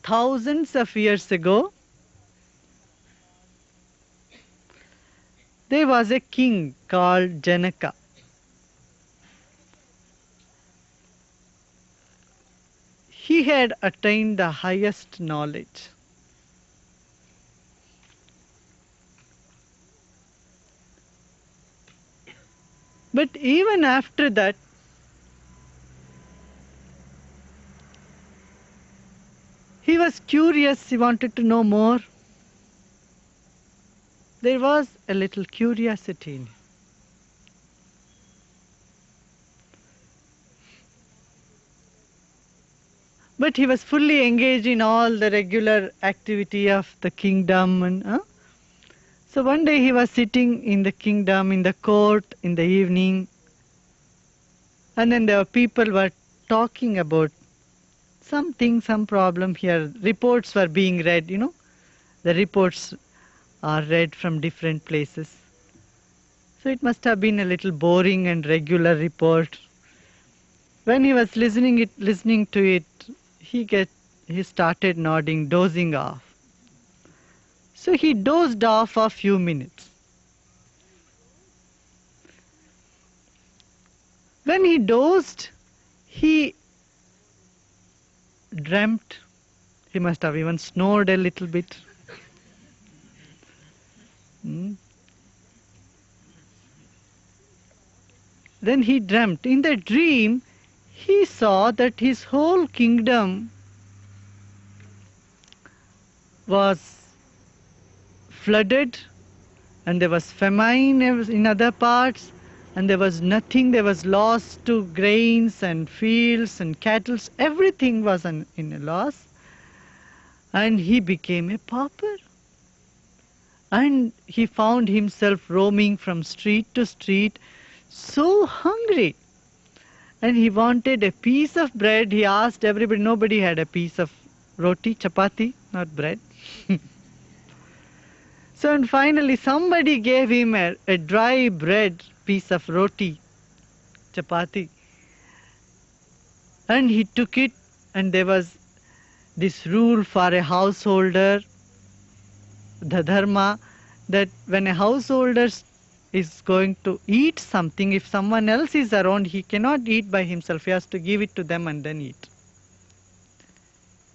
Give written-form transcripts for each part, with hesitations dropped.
thousands of years ago, there was a king called Janaka. He had attained the highest knowledge. But even after that, he was curious, he wanted to know more. There was a little curiosity in him. But he was fully engaged in all the regular activity of the kingdom. So one day he was sitting in the kingdom, in the court, in the evening. And then there were people were talking about something, some problem here. Reports were being read, The reports are read from different places. So it must have been a little boring and regular report. When he was listening to it, he started nodding, dozing off. So he dozed off for a few minutes. When he dozed, he dreamt. He must have even snored a little bit. Then he dreamt. In the dream, he saw that his whole kingdom was flooded, and there was famine in other parts, and there was nothing. There was loss to grains and fields and cattle. Everything was in a loss. And he became a pauper. And he found himself roaming from street to street, so hungry. And he wanted a piece of bread. He asked everybody. Nobody had a piece of roti, chapati, not bread. So and finally somebody gave him a dry bread, piece of roti, chapati. And he took it, and there was this rule for a householder, the dharma, that when a householder is going to eat something, if someone else is around, he cannot eat by himself. He has to give it to them and then eat.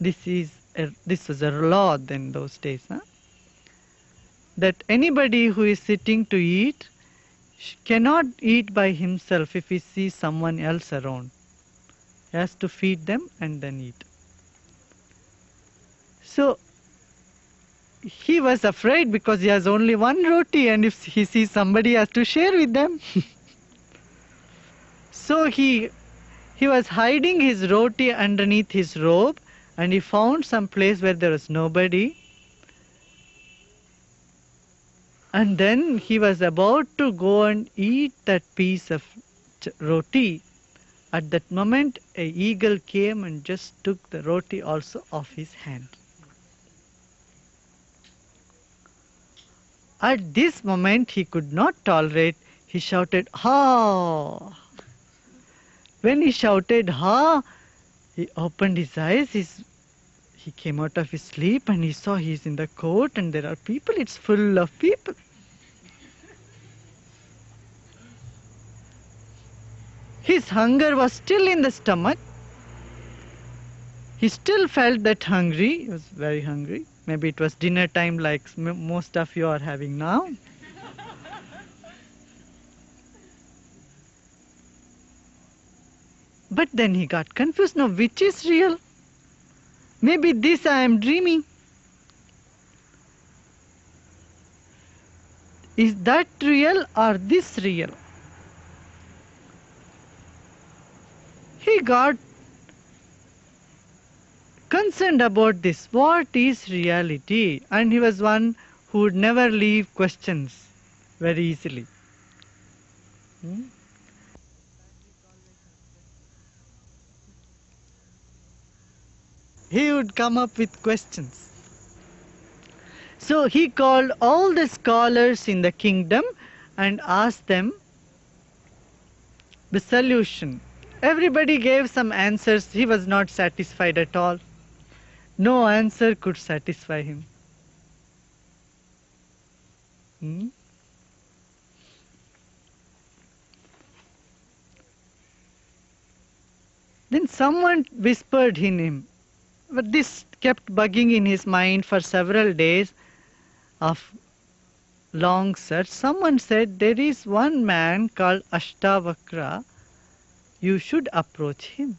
This was a law in those days. That anybody who is sitting to eat cannot eat by himself if he sees someone else around. He has to feed them and then eat. So he was afraid because he has only one roti, and if he sees somebody, he has to share with them. So he was hiding his roti underneath his robe, and he found some place where there was nobody. And then he was about to go and eat that piece of roti. At that moment, an eagle came and just took the roti also off his hand. At this moment, he could not tolerate. He shouted, "Ha!" When he shouted, "Ha!" he opened his eyes. He came out of his sleep and he saw he's in the court and there are people. It's full of people. His hunger was still in the stomach. He still felt that hungry. He was very hungry. Maybe it was dinner time like most of you are having now. But then he got confused. Now, which is real? Maybe this I am dreaming. Is that real or this real? He got concerned about this. What is reality? And he was one who would never leave questions very easily. He would come up with questions. So he called all the scholars in the kingdom and asked them the solution. Everybody gave some answers. He was not satisfied at all. No answer could satisfy him. Hmm? Then someone whispered in him, but this kept bugging in his mind for several days of long search. Someone said, there is one man called Ashtavakra, you should approach him.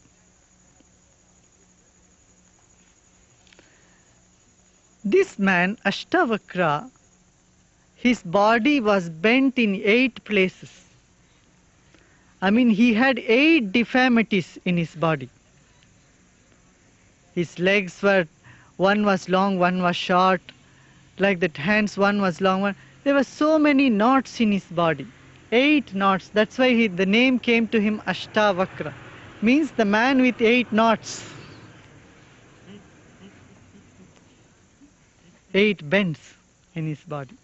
This man, Ashtavakra, his body was bent in 8 places. I mean, he had 8 deformities in his body. His legs were, one was long, one was short, like that hands, one was long, one. There were so many knots in his body. 8 knots. That's why the name came to him Ashtavakra. Means the man with 8 knots. 8 bends in his body.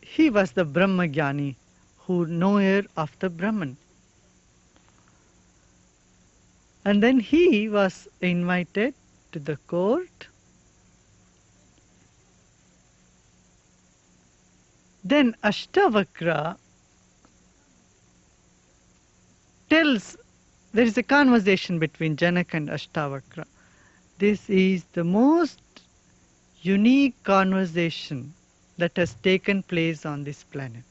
He was the Brahmagyani who knower of the Brahman. And then he was invited to the court. Then Ashtavakra tells, there is a conversation between Janaka and Ashtavakra. This is the most unique conversation that has taken place on this planet.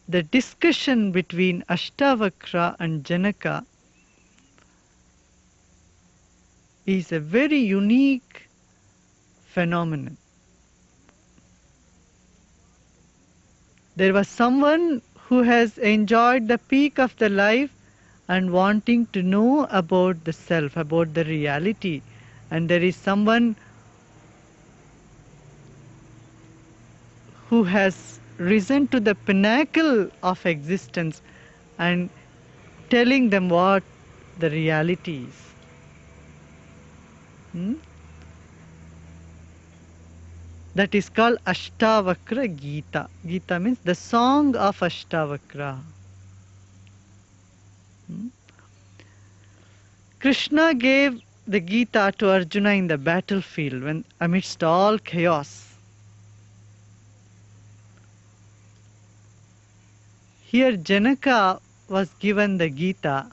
The discussion between Ashtavakra and Janaka is a very unique phenomenon. There was someone who has enjoyed the peak of the life and wanting to know about the self, about the reality. And there is someone who has risen to the pinnacle of existence and telling them what the reality is. That is called Ashtavakra Gita. Gita means the song of Ashtavakra. Krishna gave the Gita to Arjuna in the battlefield when amidst all chaos. Here Janaka was given the Gita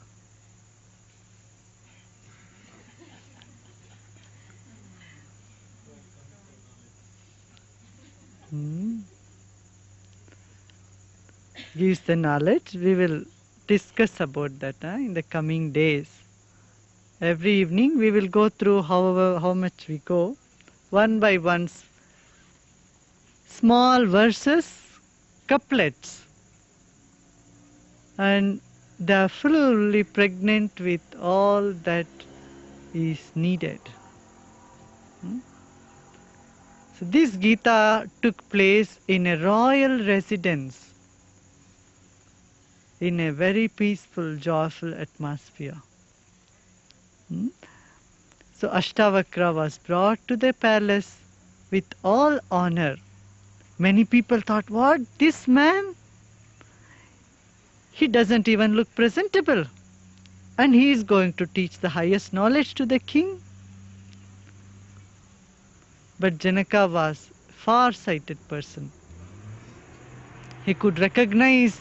gives the knowledge. We will discuss about that in the coming days. Every evening we will go through how much we go, one by one, small verses, couplets, and they are fully pregnant with all that is needed. So this Gita took place in a royal residence, in a very peaceful, joyful atmosphere. So Ashtavakra was brought to the palace with all honor. Many people thought, what, this man? He doesn't even look presentable. And he is going to teach the highest knowledge to the king. But Janaka was a far-sighted person. He could recognize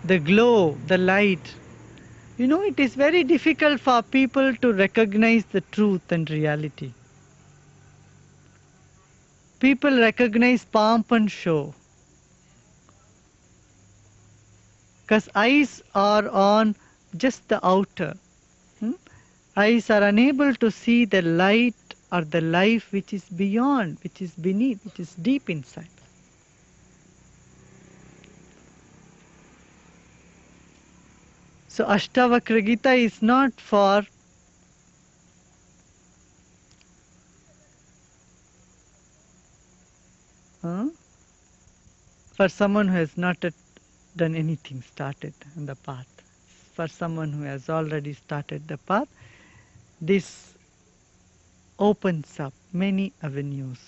the glow, the light. You know, it is very difficult for people to recognize the truth and reality. People recognize pomp and show, because eyes are on just the outer. Eyes are unable to see the light or the life which is beyond, which is beneath, which is deep inside. So Ashtavakra Gita is not for someone who has not done anything, started on the path. For someone who has already started the path, this opens up many avenues.